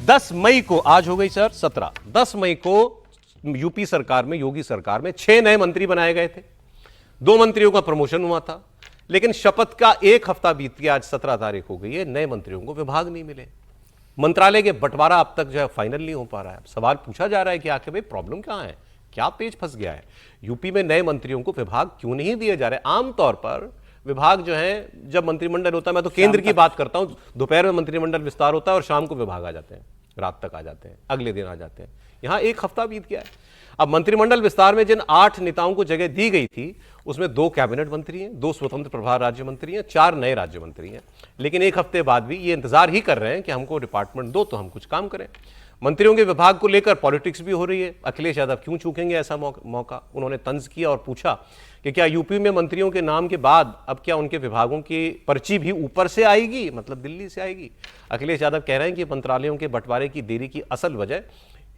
10 मई को, आज हो गई सर 17, 10 मई को यूपी सरकार में, योगी सरकार में 6 नए मंत्री बनाए गए थे। 2 मंत्रियों का प्रमोशन हुआ था, लेकिन शपथ का 1 हफ्ता बीत गया, आज 17 तारीख हो गई है, नए मंत्रियों को विभाग नहीं मिले। मंत्रालय के बंटवारा अब तक जो है फाइनल नहीं हो पा रहा है। सवाल पूछा जा रहा है कि आखिर भाई प्रॉब्लम कहां है, क्या पेच फंस गया है, यूपी में नए मंत्रियों को विभाग क्यों नहीं दिए जा रहे। आमतौर पर विभाग जो है, जब मंत्रिमंडल होता है, मैं तो केंद्र की बात करता हूं, दोपहर में मंत्रिमंडल विस्तार होता है और शाम को विभाग आ जाते हैं, रात तक आ जाते हैं, अगले दिन आ जाते हैं। यहां 1 हफ्ता बीत गया है। अब मंत्रिमंडल विस्तार में जिन 8 नेताओं को जगह दी गई थी, उसमें 2 कैबिनेट मंत्री हैं, 2 स्वतंत्र प्रभार राज्य मंत्री हैं, 4 नए राज्य मंत्री हैं। लेकिन 1 हफ्ते बाद भी ये इंतजार ही कर रहे हैं कि हमको डिपार्टमेंट दो तो हम कुछ काम करें। मंत्रियों के विभाग को लेकर पॉलिटिक्स भी हो रही है। अखिलेश यादव क्यों चूकेंगे ऐसा मौका, उन्होंने तंज किया और पूछा कि क्या यूपी में मंत्रियों के नाम के बाद अब क्या उनके विभागों की पर्ची भी ऊपर से आएगी, मतलब दिल्ली से आएगी। अखिलेश यादव कह रहे हैं कि मंत्रालयों के बंटवारे की देरी की असल वजह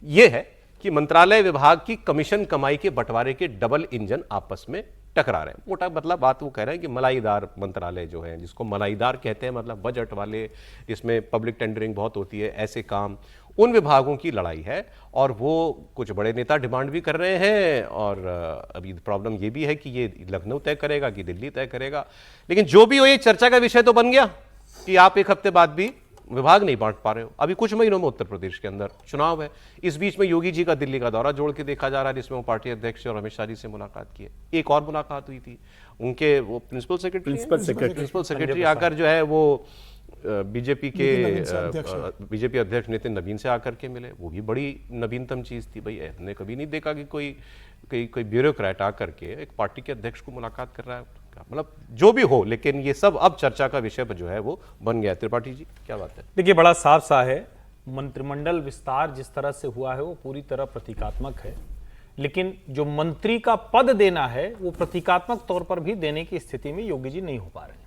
यह है कि मंत्रालय विभाग की कमीशन कमाई के बंटवारे के डबल इंजन आपस में टकरा रहे हैं। मोटा मतलब बात वो कह रहे हैं कि मलाईदार मंत्रालय जो है, जिसको मलाईदार कहते हैं, मतलब बजट वाले, इसमें पब्लिक टेंडरिंग बहुत होती है, ऐसे काम, उन विभागों की लड़ाई है। और वो कुछ बड़े नेता डिमांड भी कर रहे हैं, और अभी प्रॉब्लम ये भी है कि ये लखनऊ तय करेगा कि दिल्ली तय करेगा। लेकिन जो भी हो, ये चर्चा का विषय तो बन गया कि आप 1 हफ्ते बाद भी विभाग नहीं बांट पा रहे हो। अभी कुछ महीनों में उत्तर प्रदेश के अंदर चुनाव है। इस बीच में योगी जी का दिल्ली का दौरा जोड़ के देखा जा रहा है, जिसमें वो पार्टी अध्यक्ष और अमित शाह जी से मुलाकात की है। एक और मुलाकात हुई थी, उनके वो प्रिंसिपल सेक्रेटरी आकर जो है वो बीजेपी अध्यक्ष नितिन नवीन से आकर के मिले। वो भी बड़ी नवीनतम चीज थी। भाई हमने कभी नहीं देखा कि कोई ब्यूरोक्रेट आकर के एक पार्टी के अध्यक्ष को मुलाकात कर रहा है। मतलब जो भी हो, लेकिन ये सब अब चर्चा का विषय जो है वो बन गया है। त्रिपाठी जी क्या बात है? देखिए, बड़ा साफ सा है, मंत्रिमंडल विस्तार जिस तरह से हुआ है वो पूरी तरह प्रतीकात्मक है। लेकिन जो मंत्री का पद देना है वो प्रतीकात्मक तौर पर भी देने की स्थिति में योगी जी नहीं हो पा रहे हैं।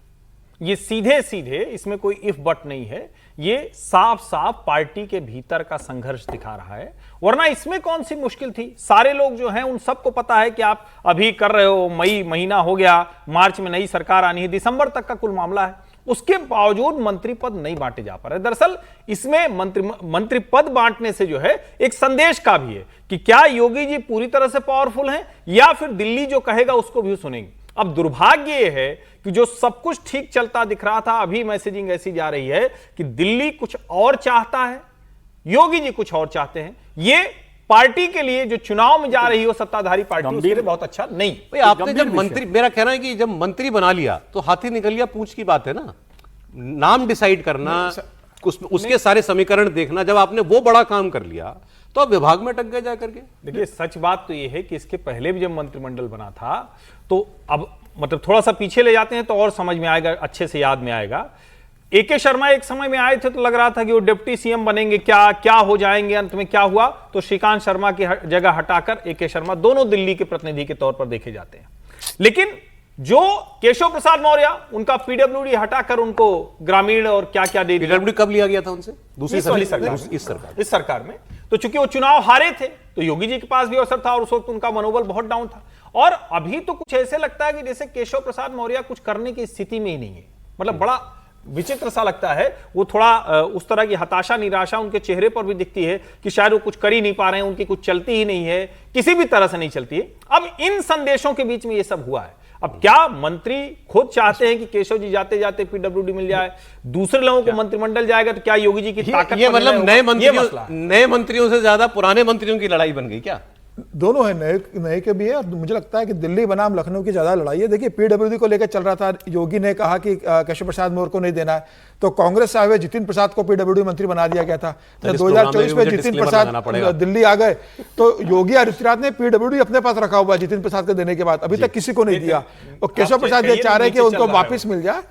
ये सीधे सीधे, इसमें कोई इफ बट नहीं है, ये साफ साफ पार्टी के भीतर का संघर्ष दिखा रहा है। वरना इसमें कौन सी मुश्किल थी? सारे लोग जो हैं उन सबको पता है कि आप अभी कर रहे हो, मई महीना हो गया, मार्च में नई सरकार आनी है, दिसंबर तक का कुल मामला है। उसके बावजूद मंत्री पद नहीं बांटे जा पा रहे। दरअसल इसमें मंत्री पद बांटने से जो है एक संदेश का भी है कि क्या योगी जी पूरी तरह से पावरफुल हैं या फिर दिल्ली जो कहेगा उसको भी सुनेंगे। अब दुर्भाग्य यह है कि जो सब कुछ ठीक चलता दिख रहा था, अभी मैसेजिंग ऐसी जा रही है कि दिल्ली कुछ और चाहता है, योगी जी कुछ और चाहते हैं। ये पार्टी के लिए जो चुनाव में जा रही हो सत्ताधारी पार्टी, उसके लिए बहुत अच्छा नहीं। भाई आपने जब मंत्री, मेरा कहना है कि जब मंत्री बना लिया तो हाथी निकल लिया पूंछ की बात है ना। नाम डिसाइड करना, उसके सारे समीकरण देखना, जब आपने वो बड़ा काम कर लिया तो अब विभाग में टक गए जाकर के। देखिए, सच बात तो यह है कि इसके पहले भी जब मंत्रिमंडल बना था, तो अब मतलब थोड़ा सा पीछे ले जाते हैं तो और समझ में आएगा, अच्छे से याद में आएगा। AK शर्मा एक समय में आए थे तो लग रहा था कि वो डिप्टी CM बनेंगे, क्या हो जाएंगे। अंत में क्या हुआ, तो श्रीकांत शर्मा की जगह हटाकर AK शर्मा दोनों दिल्ली के प्रतिनिधि के तौर पर देखे जाते हैं। लेकिन जो केशव प्रसाद मौर्य, उनका PWD हटाकर उनको ग्रामीण और क्या दे दिया। PWD कब लिया गया था उनसे? दूसरी सरकार, इस सरकार में। तो चूंकि वो चुनाव हारे थे तो योगी जी के पास भी अवसर था और उस वक्त उनका मनोबल बहुत डाउन था। और अभी तो कुछ ऐसे लगता है कि जैसे केशव प्रसाद मौर्य कुछ करने की स्थिति में ही नहीं है। मतलब बड़ा विचित्र सा लगता है। वो थोड़ा उस तरह की हताशा, निराशा उनके चेहरे पर भी दिखती है कि शायद वो कुछ कर ही नहीं पा रहे हैं, उनकी कुछ चलती ही नहीं है, किसी भी तरह से नहीं चलती है। अब इन संदेशों के बीच में ये सब हुआ है। अब क्या मंत्री खुद चाहते हैं कि केशव जी जाते जाते PWD मिल जाए, दूसरे लोगों को मंत्रिमंडल जाएगा, तो क्या योगी जी की ताकत? ये मतलब नए मंत्रियों से ज्यादा पुराने मंत्रियों की लड़ाई बन गई क्या? दोनों है, नए के भी है। और मुझे लगता है कि दिल्ली बनाम लखनऊ की ज्यादा लड़ाई है। देखिए, PWD को लेकर चल रहा था, योगी ने कहा कि केशव प्रसाद मौर्य को नहीं देना है, तो कांग्रेस से आए हुए जितिन प्रसाद को PWD मंत्री बना दिया गया था। 2024 में जितिन प्रसाद दिल्ली आ गए तो योगी आदित्यनाथ ने PWD अपने पास रखा हुआ जितिन प्रसाद को देने के बाद, अभी तक किसी को नहीं दिया। और केशव प्रसाद ये चाह रहे हैं कि उनको वापिस मिल जाए।